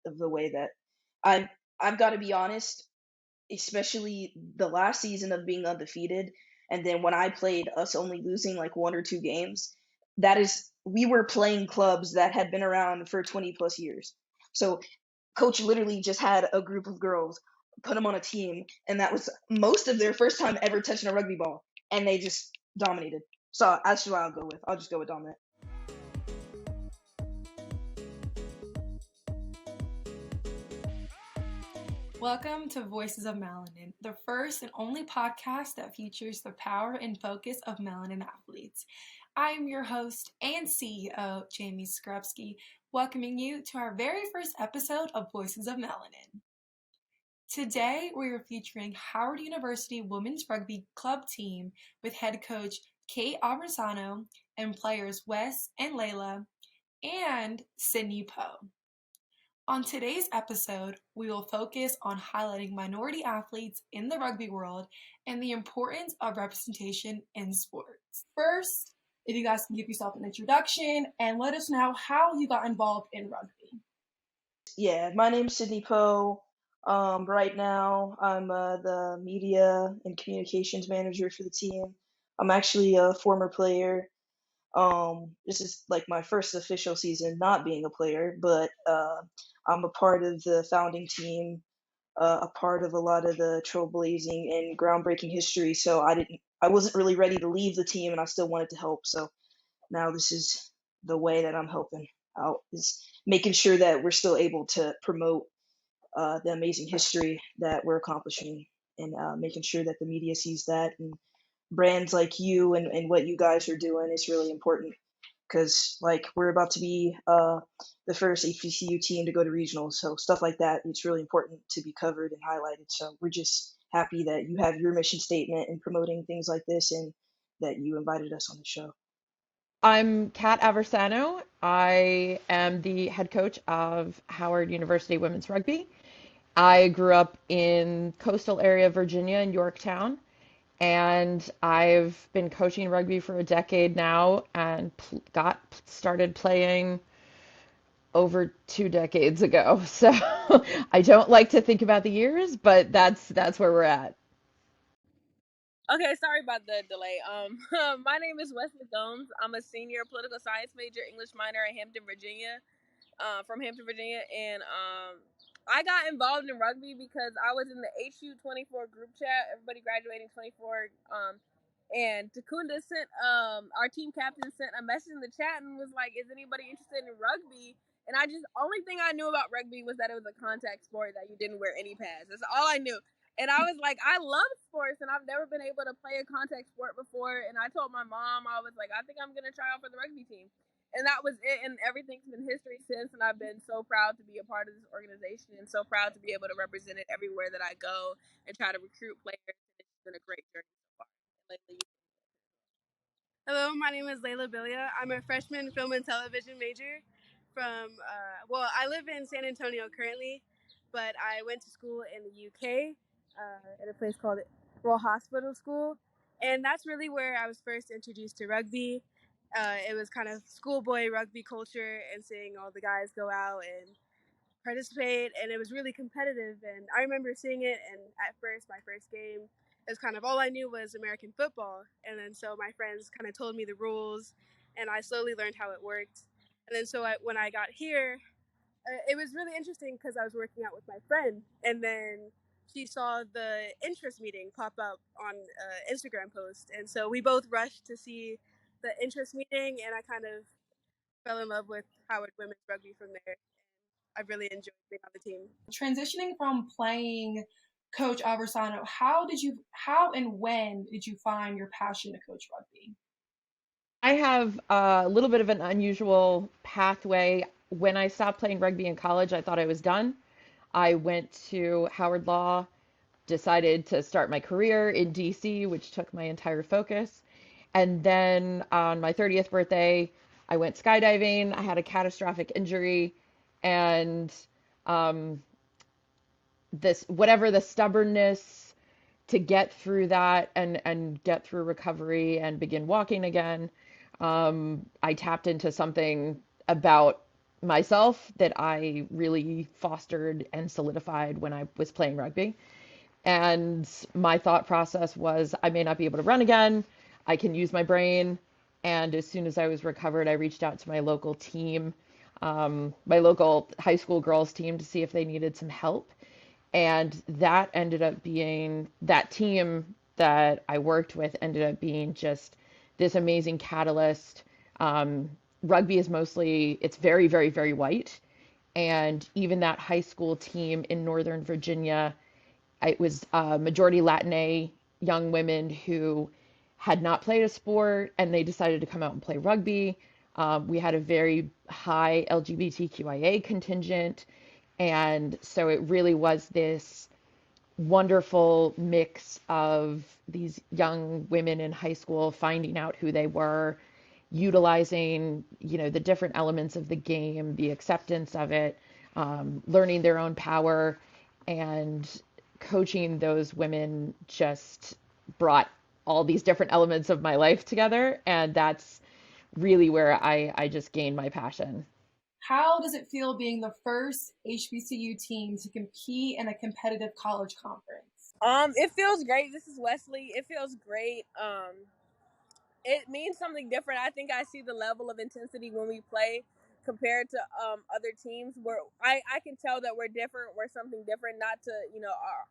of the way that I've got to be honest, especially the last season of being undefeated, and then when I played, us only losing like 1 or 2 games. That is, we were playing clubs that had been around for 20 plus years. So coach literally just had a group of girls, put them on a team, and that was most of their first time ever touching a rugby ball, and they just dominated. So that's what I'll go with. I'll just go with dominant. Welcome to Voices of Melanin, the first and only podcast that features the power and focus of melanin athletes. I am your host and CEO, Jamie Skrupski, welcoming you to our very first episode of Voices of Melanin. Today, we are featuring Howard University Women's Rugby Club team with head coach Kate Aversano and players Wes and Layla and Sydney Poe. On today's episode, we will focus on highlighting minority athletes in the rugby world and the importance of representation in sports. First, if you guys can give yourself an introduction and let us know how you got involved in rugby. Yeah, my name's Sydney Poe. Right now, I'm the media and communications manager for the team. I'm actually a former player. This is like my first official season not being a player, but I'm a part of the founding team, a part of a lot of the trailblazing and groundbreaking history. So I wasn't really ready to leave the team, and I still wanted to help. So now this is the way that I'm helping out, is making sure that we're still able to promote the amazing history that we're accomplishing, and making sure that the media sees that, and brands like you and what you guys are doing is really important, because like we're about to be the first HBCU team to go to regionals, so stuff like that, it's really important to be covered and highlighted. So we're just happy that you have your mission statement in promoting things like this, and that you invited us on the show. I'm Kat Aversano. I am the head coach of Howard University Women's Rugby. I grew up in coastal area Virginia in Yorktown, and I've been coaching rugby for a decade now and got started playing over 2 decades ago. So I don't like to think about the years, but that's where we're at. Okay, sorry about the delay. My name is Wesley Gomes. I'm a senior political science major, English minor at Hampton, Virginia, from Hampton, Virginia, and I got involved in rugby because I was in the HU 24 group chat. Everybody graduating 24, and Takunda sent our team captain sent a message in the chat and was like, "Is anybody interested in rugby?" And I just only thing I knew about rugby was that it was a contact sport that you didn't wear any pads. That's all I knew. And I was like, I love sports, and I've never been able to play a contact sport before. And I told my mom, I was like, I think I'm gonna try out for the rugby team. And that was it. And everything's been history since. And I've been so proud to be a part of this organization, and so proud to be able to represent it everywhere that I go and try to recruit players. It's been a great journey so far. And lately, Hello, my name is Layla Bilia. I'm a freshman film and television major from, I live in San Antonio currently, but I went to school in the UK at a place called Royal Hospital School. And that's really where I was first introduced to rugby. It was kind of schoolboy rugby culture and seeing all the guys go out and participate, and it was really competitive. And I remember seeing it, and at first, my first game, it was kind of all I knew was American football. And then so my friends kind of told me the rules, and I slowly learned how it worked. And then when I got here, it was really interesting because I was working out with my friend, and then she saw the interest meeting pop up on Instagram post, and so we both rushed to see the interest meeting, and I kind of fell in love with Howard Women's Rugby from there. I've really enjoyed being on the team. Transitioning from playing Coach Aversano, how and when did you find your passion to coach rugby? I have a little bit of an unusual pathway. When I stopped playing rugby in college, I thought I was done. I went to Howard Law, decided to start my career in DC, which took my entire focus. And then on my 30th birthday, I went skydiving. I had a catastrophic injury, and um, whatever the stubbornness to get through that and get through recovery and begin walking again, I tapped into something about myself that I really fostered and solidified when I was playing rugby. And my thought process was I may not be able to run again. I can use my brain. And as soon as I was recovered, I reached out to my local team, my local high school girls team, to see if they needed some help. And that ended up being that team that I worked with ended up being just this amazing catalyst. Um, Rugby is mostly, it's very, very, very white. And even that high school team in Northern Virginia, it was majority Latina young women who had not played a sport and they decided to come out and play rugby. We had a very high LGBTQIA contingent. And so it really was this wonderful mix of these young women in high school finding out who they were, utilizing, the different elements of the game, the acceptance of it, learning their own power, and coaching those women just brought all these different elements of my life together. And that's really where I just gained my passion. How does it feel being the first HBCU team to compete in a competitive college conference? It feels great. This is Wesley. It feels great. It means something different. I think I see the level of intensity when we play compared to other teams where I can tell that we're different. We're something different. Not to,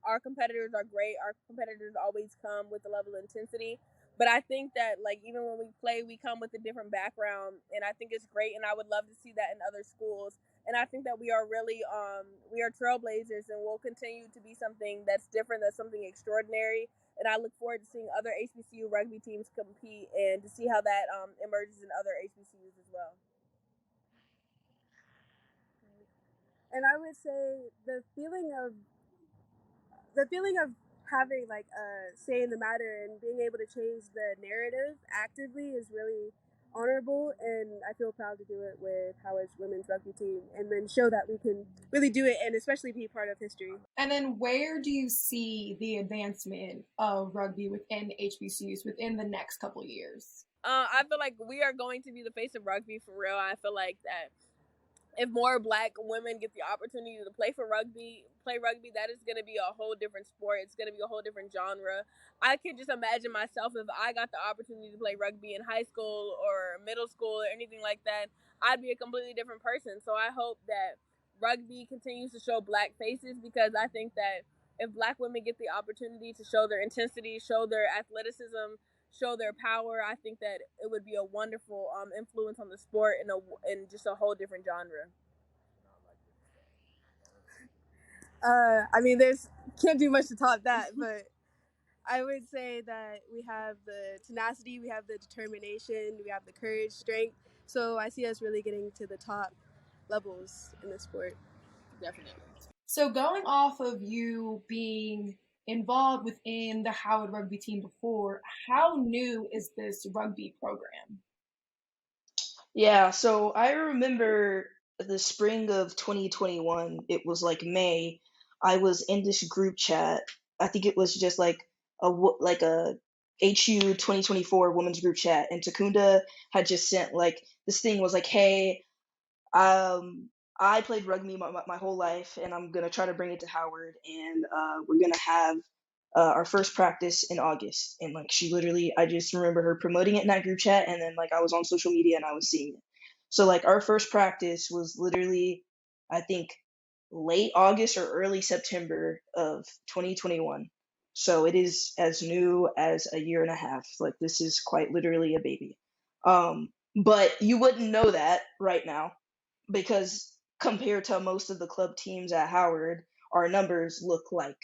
our competitors are great. Our competitors always come with a level of intensity. But I think that, like, even when we play, we come with a different background. And I think it's great. And I would love to see that in other schools. And I think that we are really, we are trailblazers, and we'll continue to be something that's different, that's something extraordinary. And I look forward to seeing other HBCU rugby teams compete and to see how that emerges in other HBCUs as well. And I would say the feeling of having like a say in the matter and being able to change the narrative actively is really honorable, and I feel proud to do it with Howard's women's rugby team and then show that we can really do it and especially be part of history. And then where do you see the advancement of rugby within HBCUs within the next couple of years? I feel like we are going to be the face of rugby for real. I feel like that if more Black women get the opportunity to play rugby, that is going to be a whole different sport. It's going to be a whole different genre. I can just imagine myself if I got the opportunity to play rugby in high school or middle school or anything like that, I'd be a completely different person. So I hope that rugby continues to show Black faces, because I think that if Black women get the opportunity to show their intensity, show their athleticism, show their power, I think that it would be a wonderful influence on the sport in just a whole different genre. I mean, there's can't do much to top that, but I would say that we have the tenacity, we have the determination, we have the courage, strength. So I see us really getting to the top levels in the sport. Definitely. So going off of you being involved within the Howard rugby team before, how new is this rugby program? Yeah, so I remember the spring of 2021, it was like May. I was in this group chat. I think it was just like a HU 2024 women's group chat, and Takunda had just sent like this thing was like, "Hey, I played rugby my whole life, and I'm gonna try to bring it to Howard, and we're gonna have our first practice in August." And like she literally, I just remember her promoting it in that group chat, and then like I was on social media and I was seeing it. So like our first practice was literally, I think, late August or early September of 2021. So it is as new as a year and a half. Like this is quite literally a baby. But you wouldn't know that right now because compared to most of the club teams at Howard, our numbers look like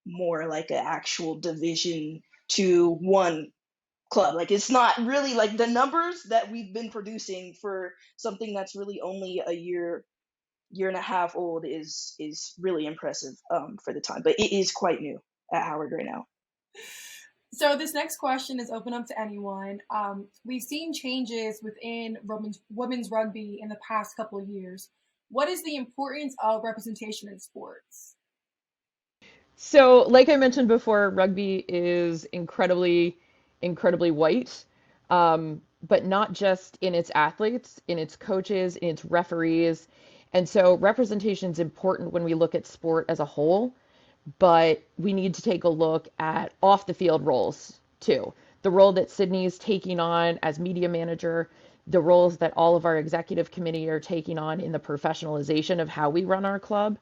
more like an actual Division 2-1 club. Like it's not really like the numbers that we've been producing for something that's really only a year and a half old is really impressive for the time. But it is quite new at Howard right now. So this next question is open up to anyone. We've seen changes within women's rugby in the past couple of years. What is the importance of representation in sports? So, like I mentioned before, rugby is incredibly, incredibly white. but not just in its athletes, in its coaches, in its referees. And so representation is important when we look at sport as a whole, but we need to take a look at off the field roles too. The role that Sydney's taking on as media manager, the roles that all of our executive committee are taking on in the professionalization of how we run our club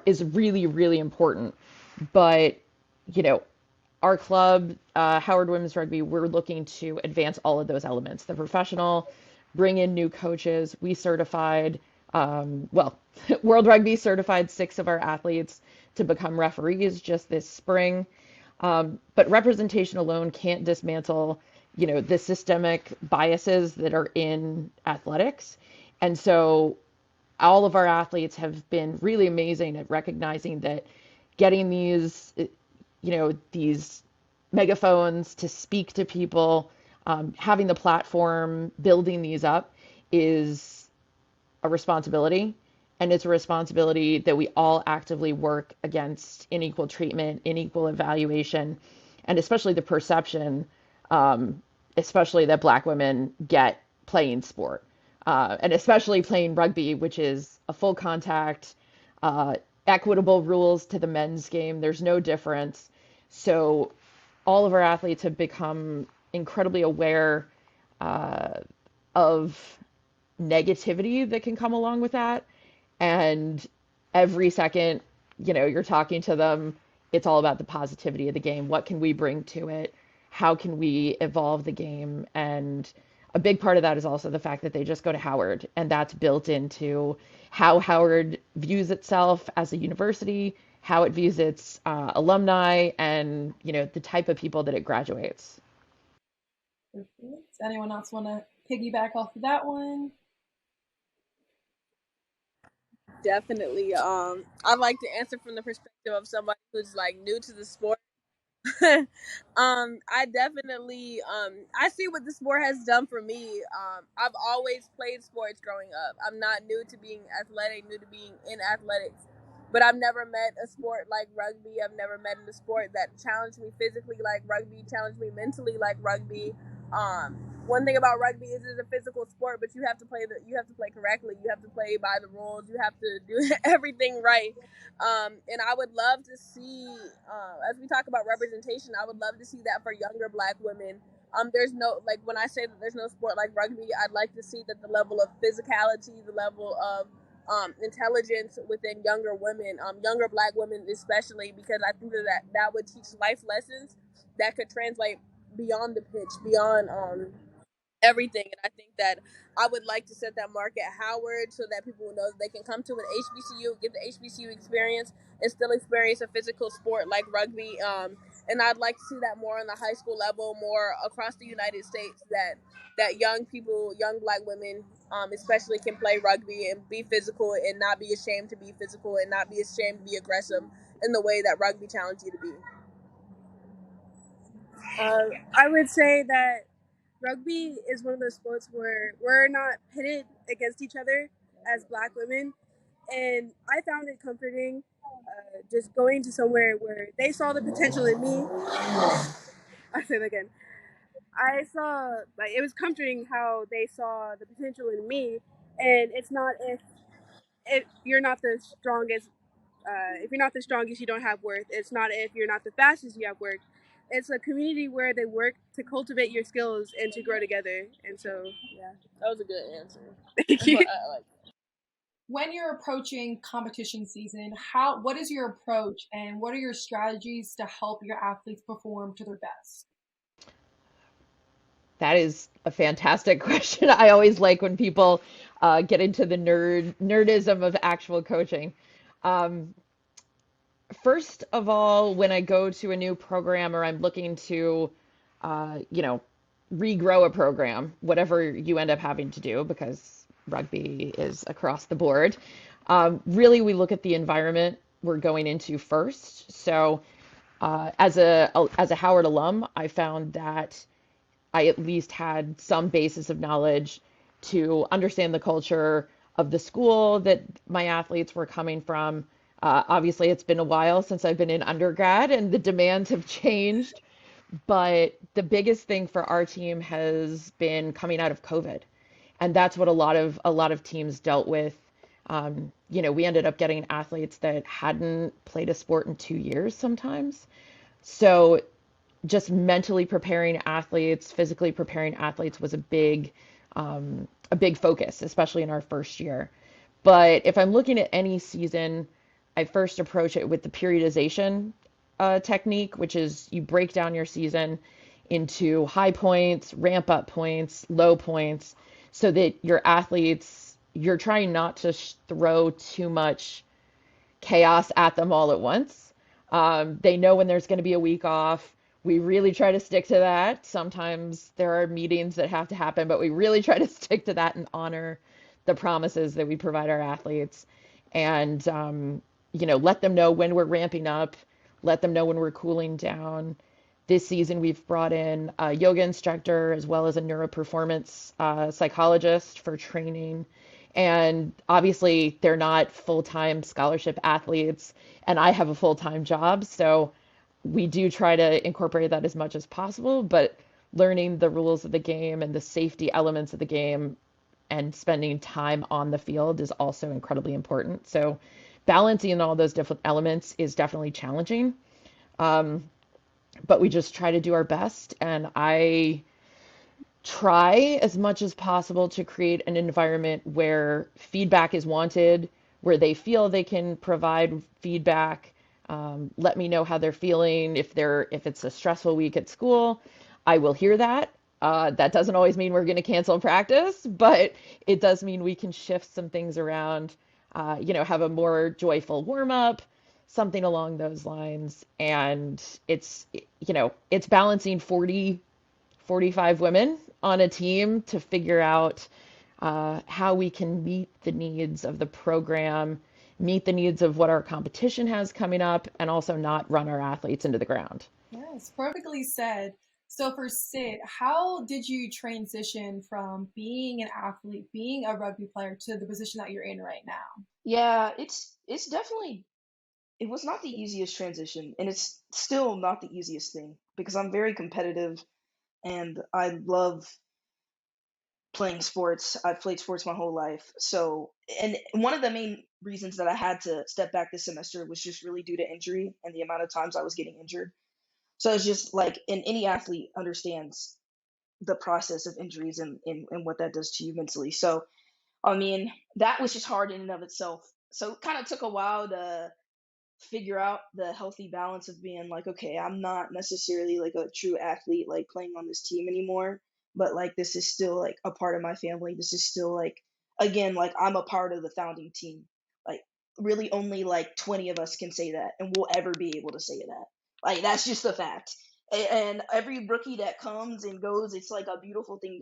is really, really important. But, you know, our club, Howard Women's Rugby, we're looking to advance all of those elements. The professional, bring in new coaches. We certified, well, World Rugby certified 6 of our athletes to become referees just this spring. But representation alone can't dismantle, the systemic biases that are in athletics. And so all of our athletes have been really amazing at recognizing that getting these megaphones to speak to people, having the platform, building these up is a responsibility. And it's a responsibility that we all actively work against unequal treatment, unequal evaluation, and especially the perception, especially that Black women get playing sport, and especially playing rugby, which is a full contact, uh, equitable rules to the men's game. There's no difference. So all of our athletes have become incredibly aware of negativity that can come along with that. And every second, you're talking to them, it's all about the positivity of the game. What can we bring to it? How can we evolve the game? And a big part of that is also the fact that they just go to Howard, and that's built into how Howard views itself as a university, how it views its alumni, and the type of people that it graduates. Perfect. Does anyone else want to piggyback off of that one? Definitely. I'd like to answer from the perspective of somebody who's like new to the sport. I definitely I see what the sport has done for me. I've always played sports growing up. I'm not new to being athletic, new to being in athletics. But I've never met a sport like rugby. I've never met a sport that challenged me physically like rugby, challenged me mentally like rugby. Um, One thing about rugby is it's a physical sport, but you have to play correctly. You have to play by the rules. You have to do everything right. And I would love to see, as we talk about representation, I would love to see that for younger Black women. There's no, like, when I say that there's no sport like rugby, I'd like to see that the level of physicality, the level of intelligence within younger women, younger Black women especially, because I think that would teach life lessons that could translate beyond the pitch, beyond everything. And I think that I would like to set that mark at Howard so that people will know that they can come to an HBCU, get the HBCU experience, and still experience a physical sport like rugby. And I'd like to see that more on the high school level, more across the United States, that young people, young Black women, especially, can play rugby and be physical and not be ashamed to be physical and not be ashamed to be aggressive in the way that rugby challenged you to be. I would say that rugby is one of those sports where we're not pitted against each other as Black women, and I found it comforting just going to somewhere where they saw the potential in me. I say that again. I saw, like, it was comforting how they saw the potential in me, and it's not if you're not the strongest. If you're not the strongest, you don't have worth. It's not if you're not the fastest, you have worth. It's a community where they work to cultivate your skills and to grow together. And so, yeah. That was a good answer. Thank you. When you're approaching competition season, what is your approach and what are your strategies to help your athletes perform to their best? That is a fantastic question. I always like when people get into the nerdism of actual coaching. Um, First of all, when I go to a new program or I'm looking to, uh, you know, regrow a program, whatever you end up having to do, because rugby is across the board, really we look at the environment we're going into first. So, as a Howard alum, I found that I at least had some basis of knowledge to understand the culture of the school that my athletes were coming from. Obviously, it's been a while since I've been in undergrad, and the demands have changed. But the biggest thing for our team has been coming out of COVID, and that's what a lot of teams dealt with. We ended up getting athletes that hadn't played a sport in 2 years sometimes. So just mentally preparing athletes, physically preparing athletes was a big focus, especially in our first year. But if I'm looking at any season, I first approach it with the periodization technique, which is you break down your season into high points, ramp up points, low points, so that your athletes, you're trying not to throw too much chaos at them all at once. They know when there's going to be a week off. We really try to stick to that. Sometimes there are meetings that have to happen, but we really try to stick to that and honor the promises that we provide our athletes. And, let them know when we're ramping up, let them know when we're cooling down. This season, we've brought in a yoga instructor as well as a neuroperformance psychologist for training. And obviously, they're not full-time scholarship athletes, and I have a full-time job. So we do try to incorporate that as much as possible, but learning the rules of the game and the safety elements of the game and spending time on the field is also incredibly important. So balancing all those different elements is definitely challenging, but we just try to do our best. And I try as much as possible to create an environment where feedback is wanted, where they feel they can provide feedback. Let me know how they're feeling. If it's a stressful week at school, I will hear that. That doesn't always mean we're going to cancel practice, but it does mean we can shift some things around. Have a more joyful warm up, something along those lines. And it's balancing 45 women on a team to figure out how we can meet the needs of the program, meet the needs of what our competition has coming up, and also not run our athletes into the ground. Yes, perfectly said. So for Sid, how did you transition from being an athlete, being a rugby player, to the position that you're in right now? Yeah, it's definitely it was not the easiest transition, and it's still not the easiest thing because I'm very competitive and I love playing sports. I've played sports my whole life. So, and one of the main reasons that I had to step back this semester was just really due to injury and the amount of times I was getting injured. So it's just like, and any athlete understands the process of injuries and what that does to you mentally. So, I mean, that was just hard in and of itself. So it kind of took a while to figure out the healthy balance of being like, okay, I'm not necessarily like a true athlete, like playing on this team anymore, but like this is still like a part of my family. This is still like, again, like I'm a part of the founding team. Like, really, only like 20 of us can say that, and we'll ever be able to say that. Like, that's just a fact. And every rookie that comes and goes, it's like a beautiful thing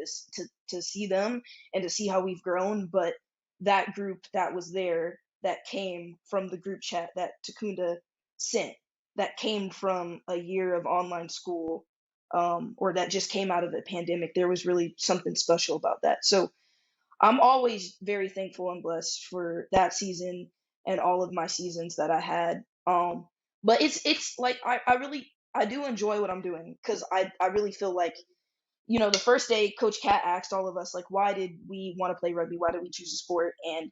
to see them and to see how we've grown. But that group that was there, that came from the group chat that Takunda sent, that came from a year of online school, or that just came out of the pandemic. There was really something special about that. So I'm always very thankful and blessed for that season and all of my seasons that I had. But it's like I do enjoy what I'm doing because I really feel like, the first day, Coach Cat asked all of us, like, why did we want to play rugby? Why did we choose a sport? And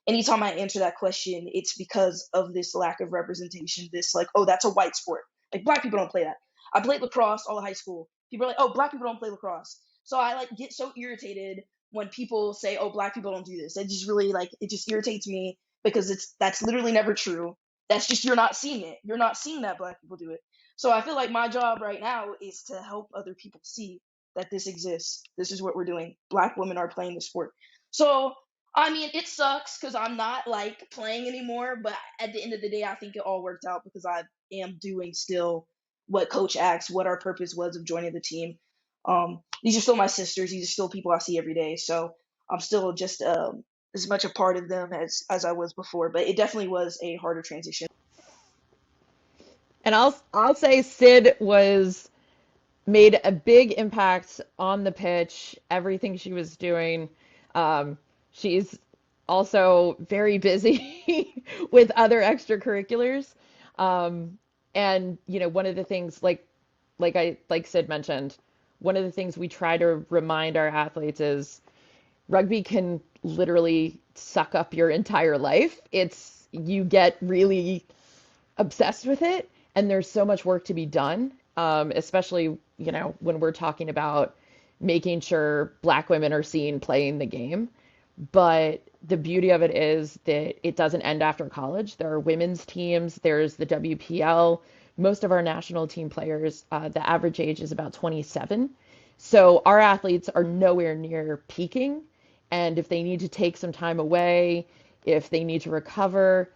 anytime I answer that question, it's because of this lack of representation. This, like, oh, that's a white sport. Like, black people don't play that. I played lacrosse all of high school. People are like, oh, black people don't play lacrosse. So I, like, get so irritated when people say, oh, black people don't do this. It just really, like, it just irritates me because that's literally never true. That's just, you're not seeing it. You're not seeing that black people do it. So I feel like my job right now is to help other people see that this exists. This is what we're doing. Black women are playing the sport. So, I mean, it sucks because I'm not like playing anymore, but at the end of the day, I think it all worked out because I am doing still what Coach asked, what our purpose was of joining the team. These are still my sisters. These are still people I see every day. So I'm still just as much a part of them as I was before. But it definitely was a harder transition. And I'll say Sid was made a big impact on the pitch, everything she was doing. She's also very busy with other extracurriculars. And, one of the things, like, like Sid mentioned, one of the things we try to remind our athletes is rugby can literally suck up your entire life. It's you get really obsessed with it, and there's so much work to be done, especially when we're talking about making sure Black women are seen playing the game. But the beauty of it is that it doesn't end after college. There are women's teams, there's the WPL. Most of our national team players, the average age is about 27. So our athletes are nowhere near peaking. And if they need to take some time away, if they need to recover,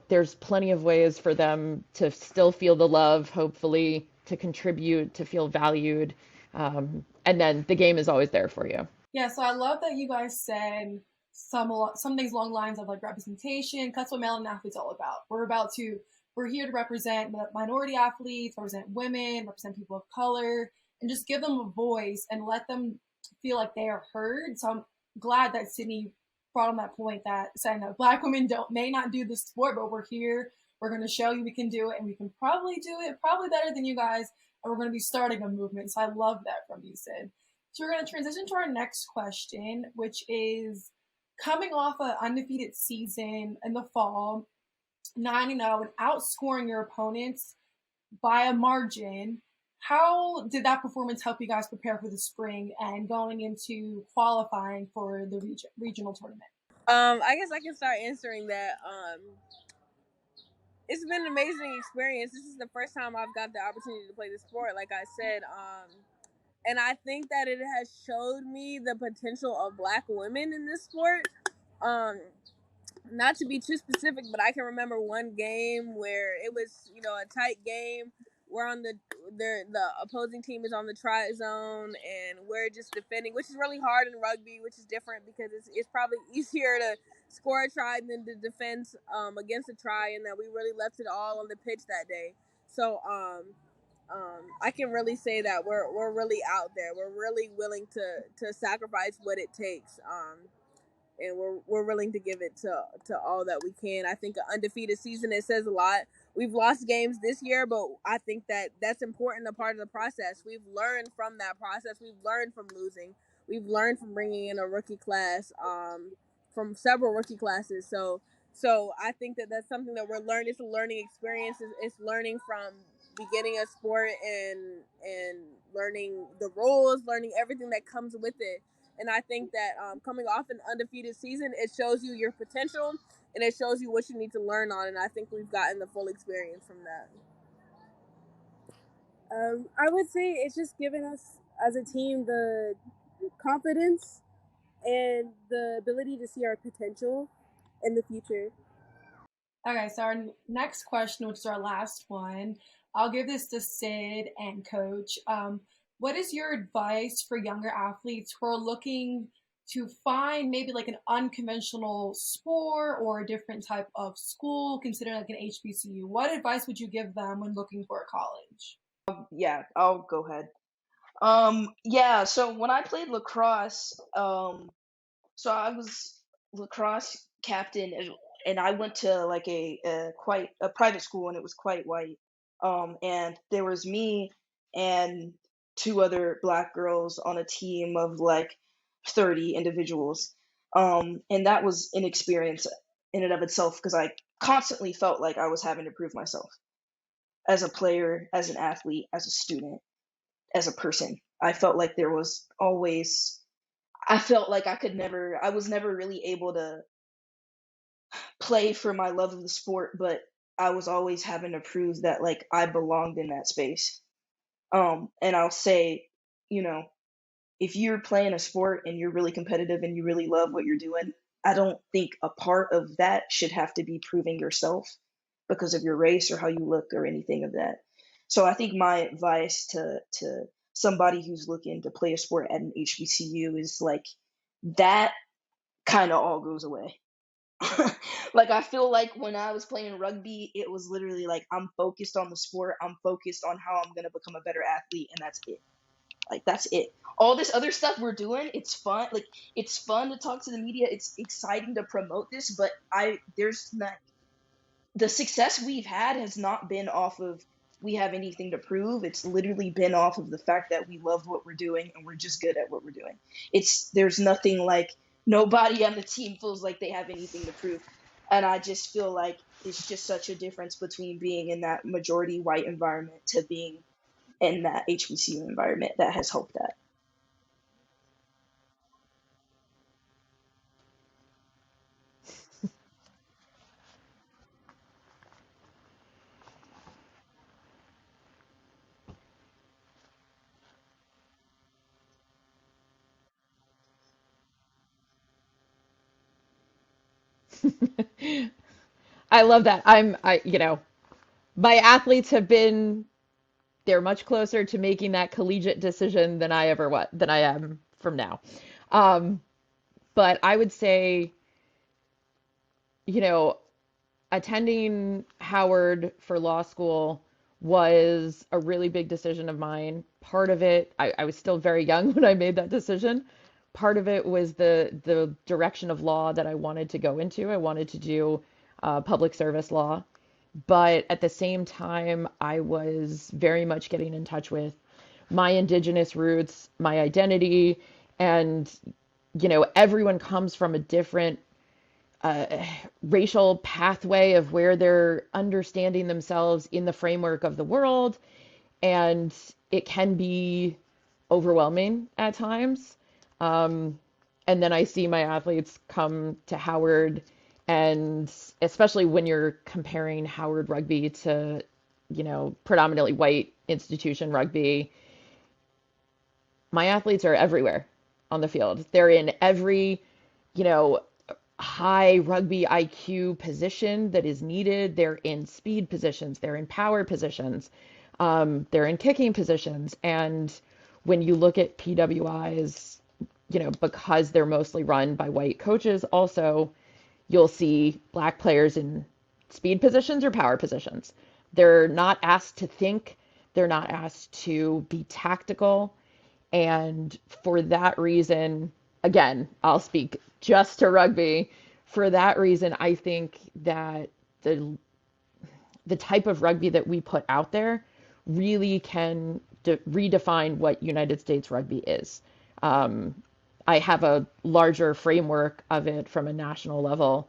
there's plenty of ways for them to still feel the love, hopefully, to contribute, to feel valued. And then the game is always there for you. Yeah, so I love that you guys said some things along lines of like representation. That's what Melanin Athletes all about. We're here to represent minority athletes, represent women, represent people of color, and just give them a voice and let them feel like they are heard. So I'm glad that Sydney brought on that point, that saying that Black women may not do this sport, but we're here. We're going to show you we can do it, and we can probably do it probably better than you guys. And we're going to be starting a movement. So I love that from you, Sid. So we're going to transition to our next question, which is coming off an undefeated season in the fall, 9-0, and outscoring your opponents by a margin. How did that performance help you guys prepare for the spring and going into qualifying for the regional tournament? I guess I can start answering that. It's been an amazing experience. This is the first time I've got the opportunity to play the sport, like I said. And I think that it has showed me the potential of Black women in this sport. Not to be too specific, but I can remember one game where it was, a tight game. We're on the opposing team is on the try zone, and we're just defending, which is really hard in rugby, which is different because it's probably easier to score a try than to defend against a try, and that we really left it all on the pitch that day. So I can really say that we're really out there. We're really willing to sacrifice what it takes. And we're willing to give it to all that we can. I think an undefeated season, it says a lot. We've lost games this year, but I think that that's important, a part of the process. We've learned from that process. We've learned from losing. We've learned from bringing in a rookie class, from several rookie classes. So I think that that's something that we're learning. It's a learning experience. It's learning from beginning a sport and learning the rules, learning everything that comes with it. And I think that coming off an undefeated season, it shows you your potential and it shows you what you need to learn on. And I think we've gotten the full experience from that. I would say it's just given us as a team the confidence and the ability to see our potential in the future. Okay, so our next question, which is our last one, I'll give this to Sid and Coach. What is your advice for younger athletes who are looking to find maybe like an unconventional sport or a different type of school, considering like an HBCU? What advice would you give them when looking for a college? Yeah, I'll go ahead. Yeah, so when I played lacrosse, so I was lacrosse captain, and I went to like a private school, and it was quite white. And there was me and two other Black girls on a team of like 30 individuals. And that was an experience in and of itself because I constantly felt like I was having to prove myself as a player, as an athlete, as a student, as a person. I felt like there was always I felt like I was never really able to play for my love of the sport, but I was always having to prove that like I belonged in that space. And I'll say, you know, if you're playing a sport and you're really competitive and you really love what you're doing, I don't think a part of that should have to be proving yourself because of your race or how you look or anything of that. So I think my advice to somebody who's looking to play a sport at an HBCU is like that kind of all goes away. Like I feel like when I was playing rugby, it was literally like I'm focused on the sport, I'm focused on how I'm gonna become a better athlete, and that's it. Like that's it. All this other stuff we're doing, it's fun. Like it's fun to talk to the media. It's exciting to promote this, but there's not the success we've had has not been off of we have anything to prove. It's literally been off of the fact that we love what we're doing and we're just good at what we're doing. There's nothing like, nobody on the team feels like they have anything to prove. And I just feel like it's just such a difference between being in that majority white environment to being in that HBCU environment that has helped that. I love that. My athletes have been, they're much closer to making that collegiate decision than I am from now. Um, but I would say, you know, attending Howard for law school was a really big decision of mine. Part of it, I was still very young when I made that decision. Part of it was the direction of law that I wanted to go into. I wanted to do public service law. But at the same time, I was very much getting in touch with my indigenous roots, my identity, and everyone comes from a different racial pathway of where they're understanding themselves in the framework of the world. And it can be overwhelming at times. And then I see my athletes come to Howard, and especially when you're comparing Howard rugby to, predominantly white institution rugby, my athletes are everywhere on the field. They're in every, you know, high rugby IQ position that is needed. They're in speed positions, they're in power positions, they're in kicking positions. And when you look at PWIs, because they're mostly run by white coaches, also, you'll see black players in speed positions or power positions. They're not asked to think, they're not asked to be tactical. And for that reason, again, I'll speak just to rugby. For that reason, I think that the type of rugby that we put out there really can redefine what United States rugby is. I have a larger framework of it from a national level,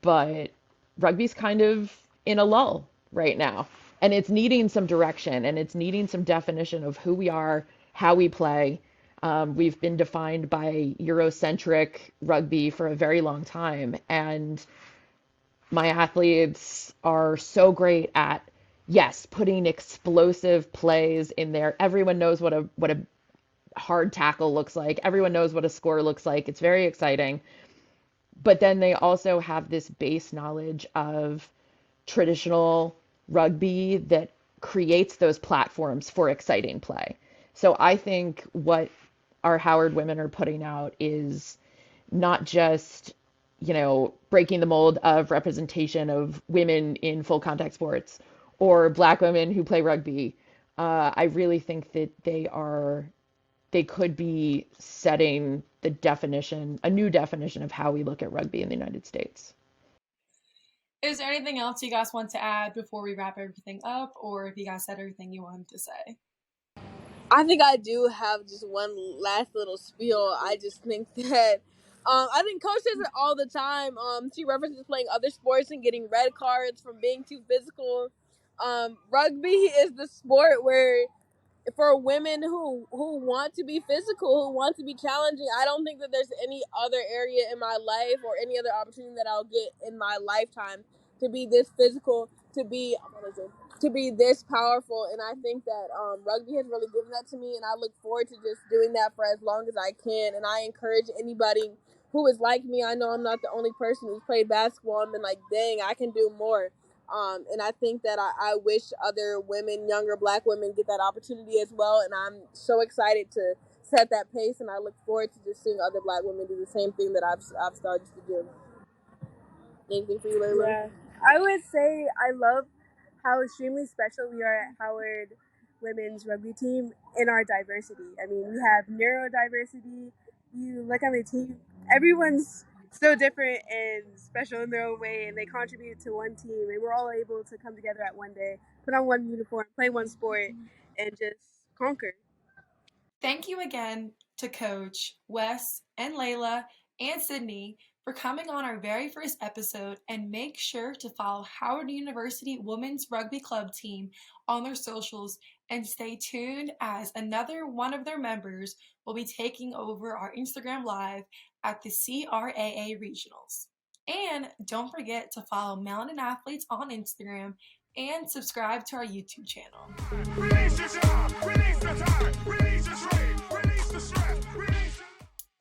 but rugby's kind of in a lull right now. And it's needing some direction and it's needing some definition of who we are, how we play. We've been defined by Eurocentric rugby for a very long time. And my athletes are so great at, yes, putting explosive plays in there. Everyone knows what a hard tackle looks like. Everyone knows what a score looks like. It's very exciting. But then they also have this base knowledge of traditional rugby that creates those platforms for exciting play. So I think what our Howard women are putting out is not just, breaking the mold of representation of women in full contact sports or black women who play rugby. I really think that they could be setting a new definition of how we look at rugby in the United States. Is there anything else you guys want to add before we wrap everything up, or if you guys said everything you wanted to say? I think I do have just one last little spiel. I just think that I think Coach says it all the time. She references playing other sports and getting red cards from being too physical. Rugby is the sport where for women who want to be physical, who want to be challenging, I don't think that there's any other area in my life or any other opportunity that I'll get in my lifetime to be this physical, to be this powerful. And I think that rugby has really given that to me, and I look forward to just doing that for as long as I can. And I encourage anybody who is like me. I know I'm not the only person who's played basketball and been like, dang, I can do more. And I think that I wish other women, younger black women, get that opportunity as well. And I'm so excited to set that pace, and I look forward to just seeing other black women do the same thing that I've started to do. Anything for you, Layla? Yeah, I would say I love how extremely special we are at Howard women's rugby team in our diversity. I mean, we have neurodiversity. You look at the team, everyone's so different and special in their own way, and they contribute to one team, and we're all able to come together at one day, put on one uniform, play one sport, and just conquer. Thank you again to Coach, Wes, and Layla, and Sydney for coming on our very first episode, and make sure to follow Howard University Women's Rugby Club team on their socials and stay tuned as another one of their members will be taking over our Instagram Live at the CRAA Regionals. And don't forget to follow Melanin Athletes on Instagram and subscribe to our YouTube channel. Release the job, release the time, release the strain, release the stress, release.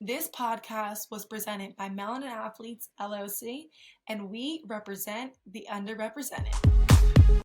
This podcast was presented by Melanin Athletes LLC, and we represent the underrepresented.